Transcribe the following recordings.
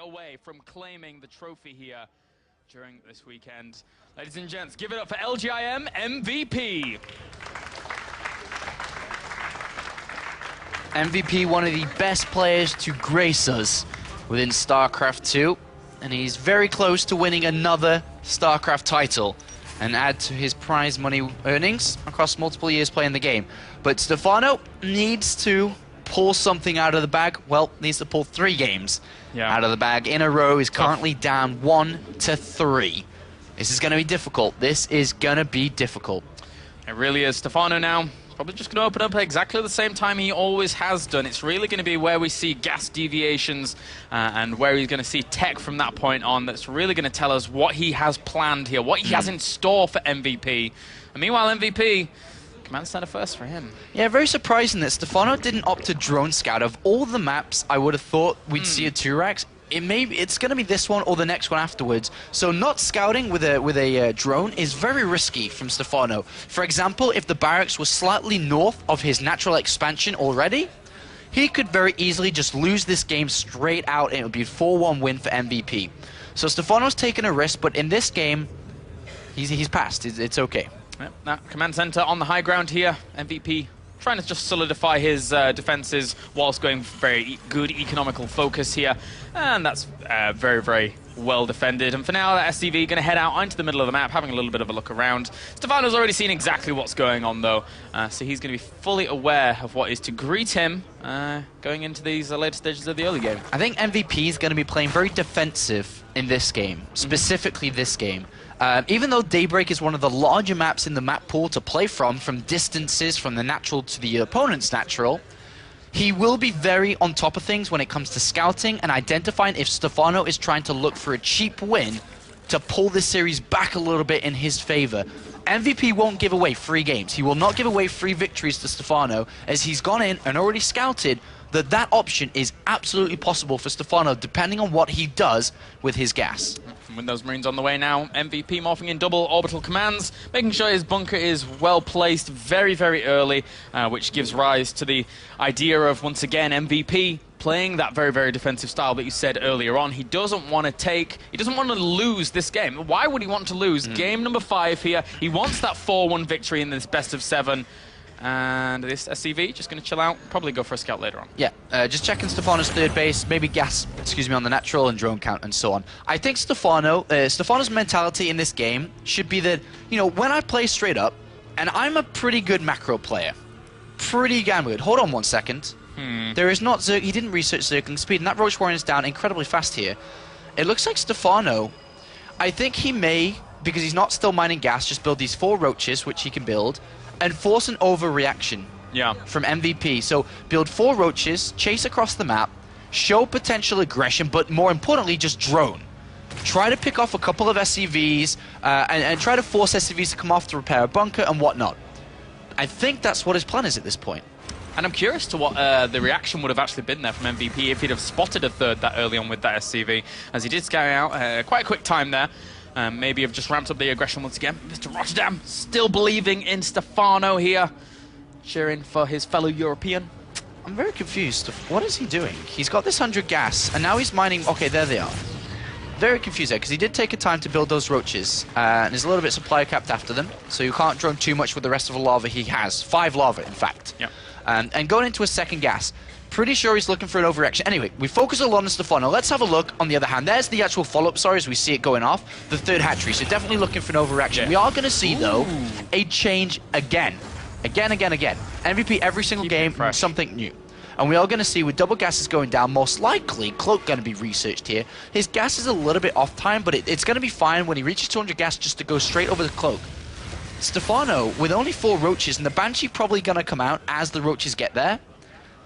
away from claiming the trophy here during this weekend. Ladies and gents, give it up for LGIM MVP. MVP, one of the best players to grace us within StarCraft II, and he's very close to winning another StarCraft title and add to his prize money earnings across multiple years playing the game. But Stephano needs to pull something out of the bag. Well, needs to pull 3 games out of the bag in a row. He's currently down 1-3. This is going to be difficult. This is going to be difficult. It really is. Stephano now probably just going to open up at exactly the same time he always has done. It's really going to be where we see gas deviations and where he's going to see tech from that point on that's really going to tell us what he has planned here, what he has in store for MVP. And meanwhile, MVP, command center first for him. Yeah, very surprising that Stephano didn't opt to drone scout. Of all the maps I would have thought we'd see a 2-Rax, it's going to be this one or the next one afterwards. So not scouting with a drone is very risky from Stephano. For example, if the barracks was slightly north of his natural expansion already, he could very easily just lose this game straight out and it would be a 4-1 win for MVP. So Stephano's taken a risk, but in this game, he's passed. It's okay. Yep, that command center on the high ground here. MVP trying to just solidify his defenses whilst going very good economical focus here. And that's very, very well defended. And for now, that SCV going to head out into the middle of the map, having a little bit of a look around. Stephano's already seen exactly what's going on, though. So he's going to be fully aware of what is to greet him going into these later stages of the early game. I think MVP is going to be playing very defensive in this game, specifically this game. Even though Daybreak is one of the larger maps in the map pool to play from distances from the natural to the opponent's natural, he will be very on top of things when it comes to scouting and identifying if Stephano is trying to look for a cheap win to pull this series back a little bit in his favor. MVP won't give away free games. He will not give away free victories to Stephano, as he's gone in and already scouted that option is absolutely possible for Stephano, depending on what he does with his gas. With those Marines on the way now, MVP morphing in double orbital commands, making sure his bunker is well placed very, very early, which gives rise to the idea of, once again, MVP playing that very, very defensive style that you said earlier on. He doesn't want to lose this game. Why would he want to lose? Game number 5 here. He wants that 4-1 victory in this best of 7. And this SCV just going to chill out, probably go for a scout later on. Yeah, just checking Stephano's third base, maybe gas, on the natural and drone count and so on. I think Stephano's mentality in this game should be that, when I play straight up, and I'm a pretty good macro player, pretty damn good. Hold on one second. There is not, he didn't research circling speed, and that Roach Warrior is down incredibly fast here. It looks like Stephano, I think he may, because he's not still mining gas, just build these 4 Roaches, which he can build, and force an overreaction from MVP. So build 4 Roaches, chase across the map, show potential aggression, but more importantly, just drone. Try to pick off a couple of SCVs and try to force SCVs to come off to repair a bunker and whatnot. I think that's what his plan is at this point. And I'm curious to what the reaction would have actually been there from MVP if he'd have spotted a third that early on with that SCV, as he did carry out quite a quick time there. Maybe have just ramped up the aggression once again. Mr. Rotterdam still believing in Stephano here, cheering for his fellow European. I'm very confused. What is he doing? He's got this 100 gas, and now he's mining... Okay, there they are. Very confused there, because he did take a time to build those Roaches, and there's a little bit supply capped after them, so you can't drone too much with the rest of the lava he has. 5 lava, in fact. Yep. And going into a second gas. Pretty sure he's looking for an overreaction. Anyway, we focus a lot on Stephano. Let's have a look on the other hand. There's the actual follow-up, as we see it going off. The third hatchery, so definitely looking for an overreaction. Yeah. We are going to see, though, a change again. Again. MVP every single game, something new. And we are going to see with double gases going down, most likely, Cloak going to be researched here. His gas is a little bit off time, but it's going to be fine when he reaches 200 gas just to go straight over the Cloak. Stephano, with only 4 Roaches, and the Banshee probably going to come out as the Roaches get there.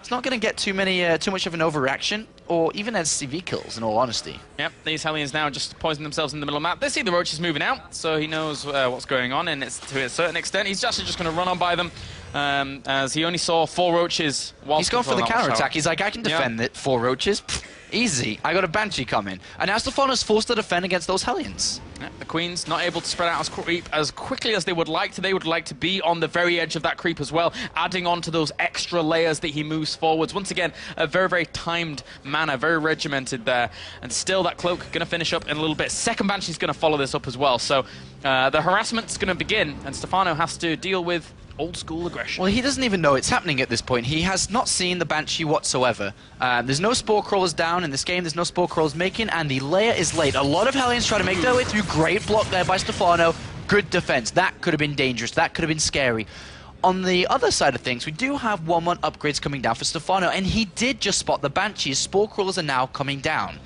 It's not going to get too much of an overreaction, or even SCV kills, in all honesty. Yep, these Hellions now just poison themselves in the middle of the map. They see the Roaches moving out, so he knows what's going on, and it's to a certain extent, he's actually just going to run on by them, as he only saw 4 Roaches whilst... He's going for the counter-attack. He's like, I can defend it, 4 Roaches. Pfft, easy. I got a Banshee coming. And now Stephano's forced to defend against those Hellions. Yeah, the Queens not able to spread out as quickly as they would like to. They would like to be on the very edge of that creep as well, adding on to those extra layers that he moves forwards. Once again, a very, very timed manner, very regimented there. And still that Cloak going to finish up in a little bit. Second Banshee's going to follow this up as well. So the harassment's going to begin, and Stephano has to deal with old school aggression. Well, he doesn't even know it's happening at this point. He has not seen the Banshee whatsoever. There's no Spore Crawlers down in this game. There's no Spore Crawlers making, and the layer is late. A lot of Hellions try to make their way through. Great block there by Stephano. Good defense. That could have been dangerous. That could have been scary. On the other side of things, we do have 1-1 upgrades coming down for Stephano, and he did just spot the Banshees. Spore Crawlers are now coming down.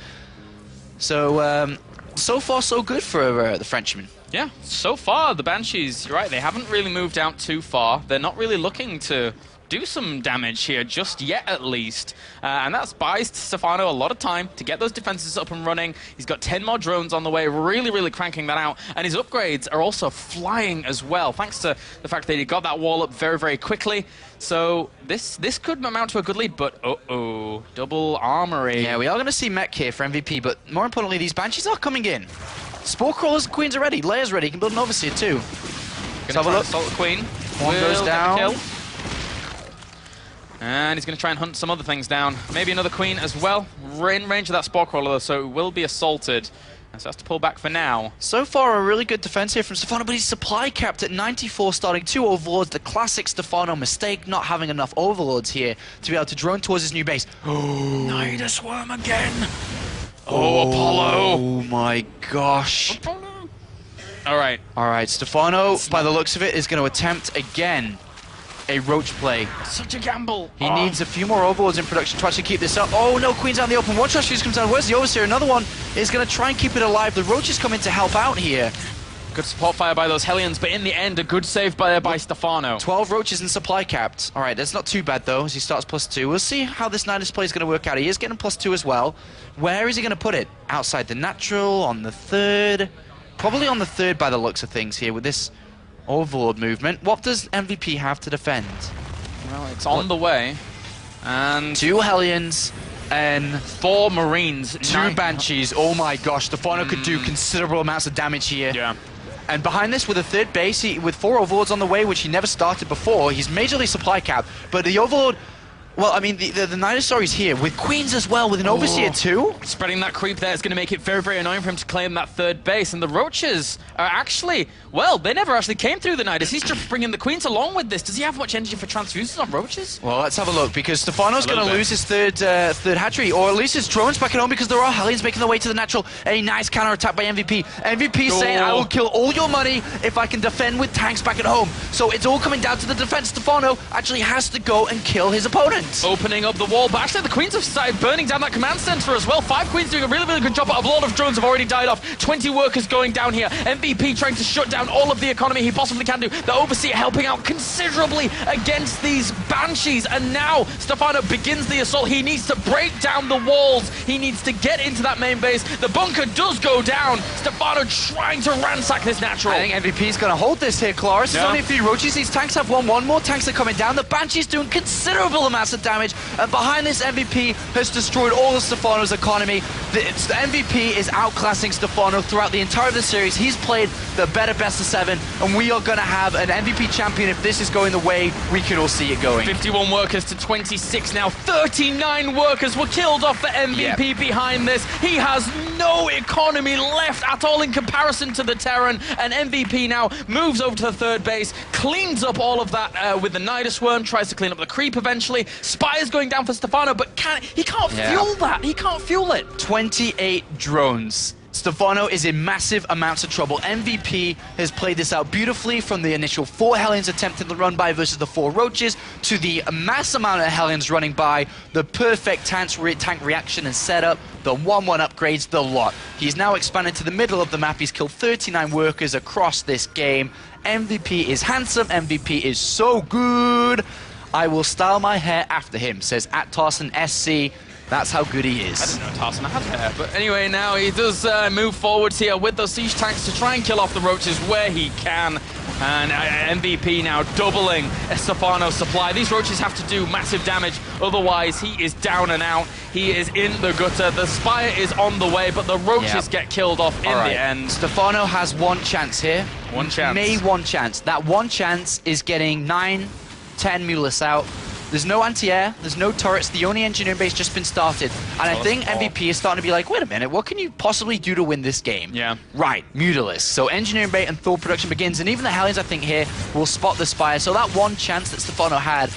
So, so far so good for the Frenchman. Yeah, so far the Banshees, you're right, they haven't really moved out too far. They're not really looking to do some damage here just yet, at least. And that buys Stephano a lot of time to get those defenses up and running. He's got 10 more drones on the way, really, really cranking that out. And his upgrades are also flying as well, thanks to the fact that he got that wall up very, very quickly. So this could amount to a good lead, but uh-oh, double armory. Yeah, we are going to see mech here for MVP, but more importantly, these Banshees are coming in. Spore Crawlers and Queens are ready. Layer's ready. He can build an Overseer too. Gonna try to assault the Queen. One goes down. And he's going to try and hunt some other things down. Maybe another Queen as well. We're in range of that Spore Crawler, so it will be assaulted. And so has to pull back for now. So far, a really good defense here from Stephano, but he's supply capped at 94, starting 2 Overlords. The classic Stephano mistake, not having enough Overlords here to be able to drone towards his new base. Oh, Nida Swarm again. Oh, Apollo. Oh my gosh. Apollo. All right. All right, Stephano, by the looks of it, is going to attempt again a roach play. Such a gamble. He needs a few more Overlords in production to actually keep this up. Oh no, Queen's out in the open. One trash fuse comes down. Where's the Overseer? Another one is going to try and keep it alive. The roaches come in to help out here. Good support fire by those Hellions, but in the end, a good save by Stephano. 12 roaches and supply capped. All right, that's not too bad, though, as he starts +2. We'll see how this night display is going to work out. He is getting +2 as well. Where is he going to put it? Outside the natural, on the third? Probably on the third by the looks of things here with this Overlord movement. What does MVP have to defend? Well, it's on the way. And 2 Hellions and 4 Marines. 2 Banshees. Oh my gosh, Stephano could do considerable amounts of damage here. Yeah. And behind this, with a third base, with 4 Overlords on the way, which he never started before, he's majorly supply capped. But the Overlord, well, I mean, the Nidosaur is here, with Queens as well, with an Overseer too. Spreading that creep there is going to make it very, very annoying for him to claim that third base. And the Roaches are actually, well, they never actually came through the Nidus. He's just bringing the Queens along with this. Does he have much energy for transfuses on Roaches? Well, let's have a look, because Stephano's going to lose his third hatchery, or at least his drones back at home, because there are Hellions making their way to the natural. A nice counter-attack by MVP. MVP saying, I will kill all your money if I can defend with tanks back at home. So it's all coming down to the defense. Stephano actually has to go and kill his opponent. Opening up the wall, but actually the Queens have started burning down that command center as well. 5 Queens doing a really, really good job, but a lot of drones have already died off. 20 workers going down here. MVP trying to shut down all of the economy he possibly can do. The Overseer helping out considerably against these Banshees, and now Stephano begins the assault. He needs to break down the walls. He needs to get into that main base. The bunker does go down. Stephano trying to ransack this natural. I think MVP's going to hold this here, Claris. There's only a few roaches. These tanks have one more tanks are coming down. The Banshee's doing considerable amounts of damage. And behind this, MVP has destroyed all of Stephano's economy. The MVP is outclassing Stephano throughout the entire of the series. He's played the better best of 7, and we are going to have an MVP champion if this is going the way we can all see it going. 51 workers to 26 now. 39 workers were killed off for MVP behind this. He has no economy left at all in comparison to the Terran, and MVP now moves over to the third base, cleans up all of that with the Nidus Worm, tries to clean up the creep eventually. Spire's going down for Stephano, but he can't fuel that. He can't fuel it. 28 drones. Stephano is in massive amounts of trouble. MVP has played this out beautifully, from the initial 4 Hellions attempting to run by versus the 4 Roaches, to the mass amount of Hellions running by, the perfect tank reaction and setup, the 1-1 upgrades, the lot. He's now expanded to the middle of the map. He's killed 39 workers across this game. MVP is handsome. MVP is so good. I will style my hair after him, says @TarsonSC. That's how good he is. I didn't know Tarson had hair, but anyway, now he does move forwards here with those siege tanks to try and kill off the Roaches where he can. And MVP now doubling Stephano's supply. These roaches have to do massive damage, otherwise he is down and out. He is in the gutter. The Spire is on the way, but the roaches get killed off in the end. Stephano has one chance here. One chance. One chance. That one chance is getting 9, 10 Mutalisks out. There's no anti-air, there's no turrets, the only engineering base just been started. And I think MVP is starting to be like, wait a minute, what can you possibly do to win this game? Yeah. Right, Mutalisks. So engineering base and Thor production begins, and even the Hellions, I think, here will spot the Spire. So that one chance that Stephano had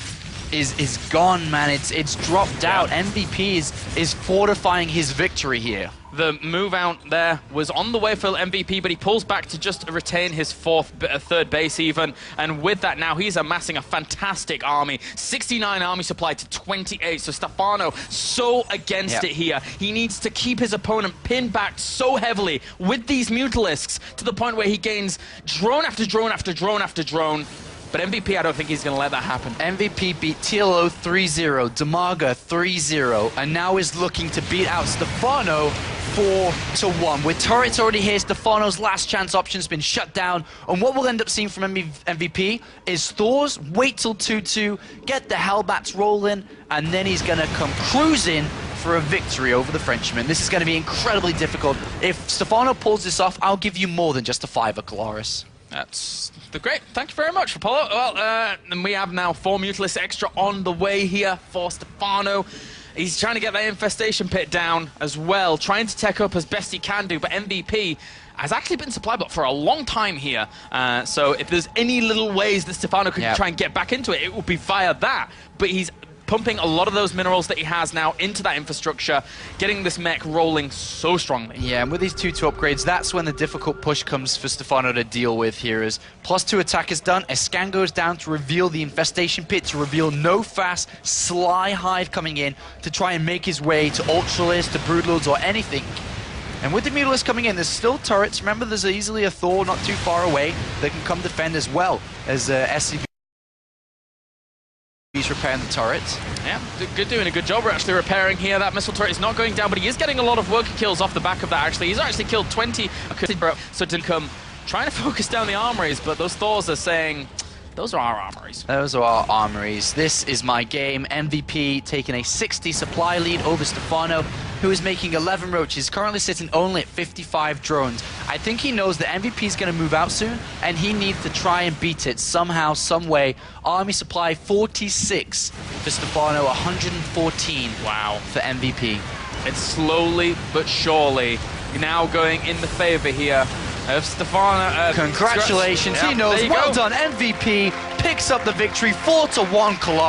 is gone, man. It's dropped out. MVP is fortifying his victory here. The move out there was on the way for MVP, but he pulls back to just retain his third base even. And with that now, he's amassing a fantastic army. 69 army supply to 28. So Stephano so against it here. He needs to keep his opponent pinned back so heavily with these Mutalisks to the point where he gains drone after drone after drone after drone. But MVP, I don't think he's going to let that happen. MVP beat TLO 3-0, Damaga 3-0, and now is looking to beat out Stephano 4-1. With turrets already here, Stephano's last chance option's been shut down, and what we'll end up seeing from MVP is Thor's wait till 2-2, get the Hellbats rolling, and then he's going to come cruising for a victory over the Frenchman. This is going to be incredibly difficult. If Stephano pulls this off, I'll give you more than just a 5 Colaris. That's great. Thank you very much, Apollo. Well, and we have now 4 Mutalisks extra on the way here for Stephano. He's trying to get that infestation pit down as well, trying to tech up as best he can do, but MVP has actually been supply blocked for a long time here. So if there's any little ways that Stephano could try and get back into it, it would be via that. But he's pumping a lot of those minerals that he has now into that infrastructure, getting this mech rolling so strongly. Yeah, and with these 2-2 upgrades, that's when the difficult push comes for Stephano to deal with here. Is +2 attack is done, a scan goes down to reveal the infestation pit, to reveal no fast Sly Hive coming in to try and make his way to Ultralisk, to Broodlords, or anything. And with the Mutalisks coming in, there's still turrets. Remember, there's easily a Thor not too far away that can come defend as well as SCV. He's repairing the turrets. Yeah, doing a good job. We're actually repairing here. That missile turret is not going down, but he is getting a lot of worker kills off the back of that, actually. He's actually killed 20, so to come trying to focus down the armories, but those Thors are saying, those are our armories. Those are our armories. This is my game. MVP taking a 60 supply lead over Stephano, who is making 11 roaches, currently sitting only at 55 drones. I think he knows that MVP is going to move out soon, and he needs to try and beat it somehow, some way. Army supply 46 for Stephano, 114 for MVP. It's slowly but surely now going in the favor here of Stephano. Congratulations, he knows. Well done, MVP picks up the victory, 4-1 Cologne.